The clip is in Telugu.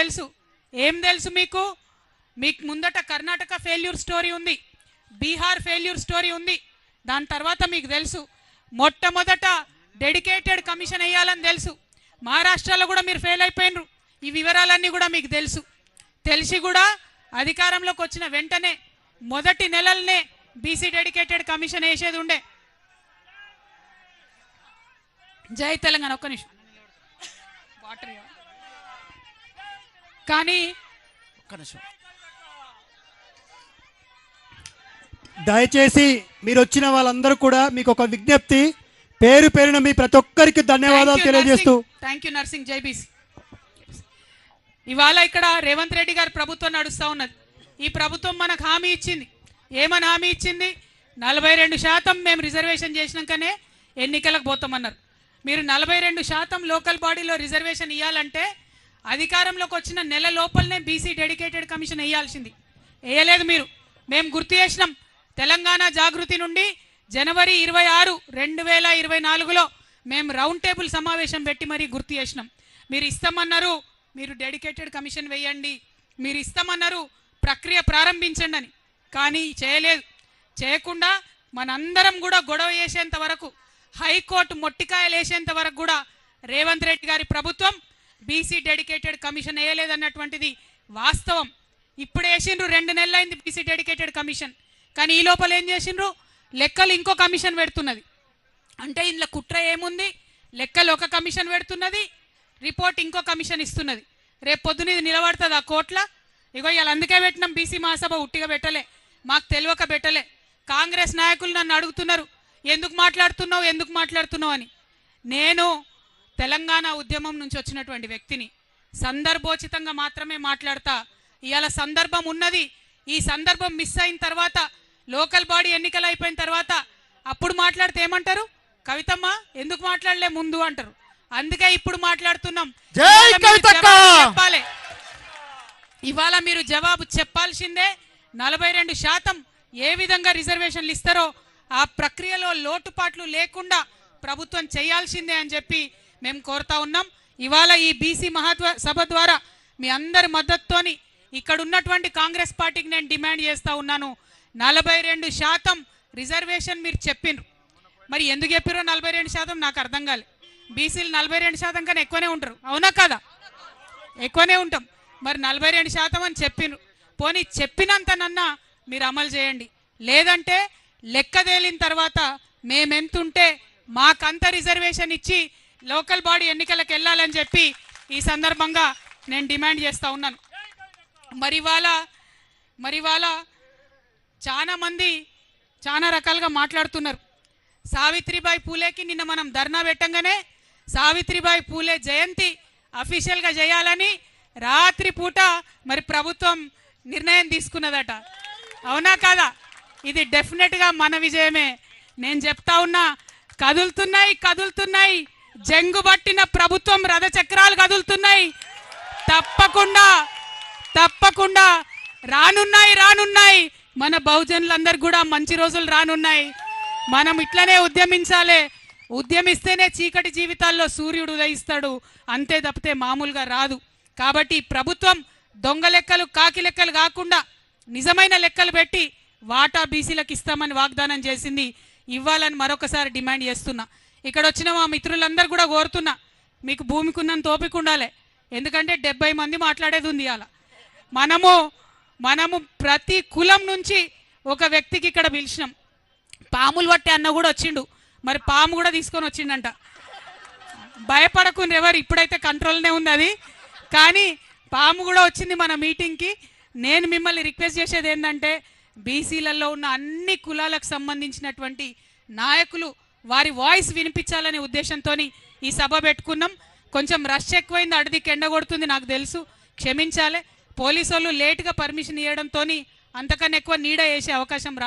తెలుసు. ఏం తెలుసు మీకు? మీకు ముందట కర్ణాటక ఫెయిల్యూర్ స్టోరీ ఉంది, బీహార్ ఫెయిల్యూర్ స్టోరీ ఉంది. దాని తర్వాత మీకు తెలుసు మొట్టమొదట డెడికేటెడ్ కమిషన్ వేయాలని తెలుసు. మహారాష్ట్రలో కూడా మీరు ఫెయిల్ అయిపోయినరు. ఈ వివరాలన్నీ కూడా మీకు తెలుసు. తెలిసి కూడా అధికారంలోకి వచ్చిన వెంటనే మొదటి నెలలనే బీసీ డెడికేటెడ్ కమిషన్ వేసేది ఉండే. జై తెలంగాణ. ఒక్క నిమిషం వాటర్. కానీ దయచేసి మీరు వచ్చిన వాళ్ళందరూ కూడా మీకు ఒక విజ్ఞప్తి, పేరు పేరున మీ ప్రతి ఒక్కరికి ధన్యవాదాలు తెలియజేస్తూ. Thank you Narsing. జైబీసీ. ఇవాళ ఇక్కడ రేవంత్ రెడ్డి గారి ప్రభుత్వం నడుస్తూ ఉన్నది. ఈ ప్రభుత్వం మనకు హామీ ఇచ్చింది. ఏమని హామీ ఇచ్చింది? 42% మేము రిజర్వేషన్ చేసినాకనే ఎన్నికలకు పోతామన్నారు. మీరు 42% లోకల్ బాడీలో రిజర్వేషన్ ఇవ్వాలంటే అధికారంలోకి వచ్చిన నెల లోపలనే బీసీ డెడికేటెడ్ కమిషన్ వేయాల్సింది. వేయలేదు మీరు. మేము గుర్తు చేసినాం. తెలంగాణ జాగృతి నుండి జనవరి 26, 2024లో మేము రౌండ్ టేబుల్ సమావేశం పెట్టి మరీ గుర్తు చేసినాం. మీరు ఇస్తామన్నారు, మీరు డెడికేటెడ్ కమిషన్ వేయండి, మీరు ఇస్తామన్నారు, ప్రక్రియ ప్రారంభించండి అని. కానీ చేయలేదు. చేయకుండా మనందరం కూడా గొడవ చేసేంత వరకు, హైకోర్టు మొట్టికాయలు వేసేంత వరకు కూడా రేవంత్ రెడ్డి గారి ప్రభుత్వం బీసీ డెడికేటెడ్ కమిషన్ వేయలేదన్నటువంటిది వాస్తవం. ఇప్పుడు వేసిండ్రు, 2 నెలలైంది బీసీ డెడికేటెడ్ కమిషన్. కానీ ఈ లోపల ఏం చేసిండ్రు? లెక్కలు ఇంకో కమిషన్ పెడుతున్నది. అంటే ఇందులో కుట్ర ఏముంది? లెక్కలు ఒక కమిషన్ పెడుతున్నది, రిపోర్ట్ ఇంకో కమిషన్ ఇస్తున్నది. రేపు పొద్దున ఇది నిలబడుతుంది ఆ కోట్ల. ఇగో ఇలా అందుకే పెట్టినాం. బీసీ మహాసభ ఉట్టిగా పెట్టలే, మాకు తెలియక పెట్టలే. కాంగ్రెస్ నాయకులు నన్ను అడుగుతున్నారు, ఎందుకు మాట్లాడుతున్నావు అని. నేను తెలంగాణ ఉద్యమం నుంచి వచ్చినటువంటి వ్యక్తిని. సందర్భోచితంగా మాత్రమే మాట్లాడతా. ఇవాళ సందర్భం ఉన్నది. ఈ సందర్భం మిస్ అయిన తర్వాత, లోకల్ బాడీ ఎన్నికలు అయిపోయిన తర్వాత అప్పుడు మాట్లాడితే ఏమంటారు? కవితమ్మ ఎందుకు మాట్లాడలే ముందు అంటారు. అందుకే ఇప్పుడు మాట్లాడుతున్నాం. చెప్పాలి. ఇవాళ మీరు జవాబు చెప్పాల్సిందే. 42% ఏ విధంగా రిజర్వేషన్లు ఇస్తారో ఆ ప్రక్రియలో లోటుపాట్లు లేకుండా ప్రభుత్వం చేయాల్సిందే అని చెప్పి మేము కోరుతా ఉన్నాం. ఇవాళ ఈ బీసీ మహాసభ ద్వారా మీ అందరి మద్దతుతోని ఇక్కడ ఉన్నటువంటి కాంగ్రెస్ పార్టీకి నేను డిమాండ్ చేస్తూ ఉన్నాను. 42% రిజర్వేషన్ మీరు చెప్పిండ్రు. మరి ఎందుకు చెప్పారో 42% నాకు అర్థం కాలే. బీసీలు 42% కన్నా ఎక్కువనే ఉంటారు, అవునా కదా? ఎక్కువనే ఉంటాం. మరి 42% అని చెప్పిండ్రు. పోనీ చెప్పినంతనన్నా మీరు అమలు చేయండి. లేదంటే లెక్క తేలిన తర్వాత మేమెంతుంటే మాకంత రిజర్వేషన్ ఇచ్చి లోకల్ బాడీ ఎన్నికలకు వెళ్ళాలని చెప్పి ఈ సందర్భంగా నేను డిమాండ్ చేస్తూ ఉన్నాను. మరి ఇవాళ చాలా మంది చాలా రకాలుగా మాట్లాడుతున్నారు. సావిత్రిబాయి పూలేకి నిన్న మనం ధర్నా పెట్టంగానే సావిత్రిబాయి పూలే జయంతి అఫీషియల్గా చేయాలని రాత్రి పూట మరి ప్రభుత్వం నిర్ణయం తీసుకున్నదట, అవునా కాదా? ఇది డెఫినెట్గా మన విజయమే. నేను చెప్తా ఉన్నా, కదులుతున్నాయి జంగు పట్టిన ప్రభుత్వం రథచక్రాలు కదులుతున్నాయి. తప్పకుండా రానున్నాయి. మన బహుజనులందరూ కూడా మంచి రోజులు రానున్నాయి. మనం ఇట్లనే ఉద్యమించాలి. ఉద్యమిస్తేనే చీకటి జీవితాల్లో సూర్యుడు ఉదయిస్తాడు, అంతే తప్పితే మామూలుగా రాదు. కాబట్టి ప్రభుత్వం దొంగ లెక్కలు, కాకి లెక్కలు కాకుండా నిజమైన లెక్కలు పెట్టి వాటా బీసీలకు ఇస్తామని వాగ్దానం చేసింది. ఇవ్వాలని మరొకసారి డిమాండ్ చేస్తున్నా. ఇక్కడ వచ్చిన మా మిత్రులందరూ కూడా కోరుతున్నా, మీకు భూమికి ఉన్నంత ఓపిక ఉండాలి. ఎందుకంటే 70 మంది మాట్లాడేది ఉంది. అలా మనము ప్రతి కులం నుంచి ఒక వ్యక్తికి ఇక్కడ పిలిచినాం. పాములు పట్టే అన్న కూడా వచ్చిండు. మరి పాము కూడా తీసుకొని వచ్చిండంట. భయపడకుండా ఎవరు, ఇప్పుడైతే కంట్రోల్నే ఉంది అది. కానీ పాము కూడా వచ్చింది మన మీటింగ్కి. నేను మిమ్మల్ని రిక్వెస్ట్ చేసేది ఏంటంటే, బీసీలలో ఉన్న అన్ని కులాలకు సంబంధించినటువంటి నాయకులు వారి వాయిస్ వినిపించాలనే ఉద్దేశంతో ఈ సభ పెట్టుకున్నాం. కొంచెం రష్ ఎక్కువైంది, అడిదికి ఎండ కొడుతుంది నాకు తెలుసు, క్షమించాలి. పోలీసు వాళ్ళు లేట్గా పర్మిషన్ ఇవ్వడంతో అంతకన్నా ఎక్కువ నీడ వేసే అవకాశం రాలేదు.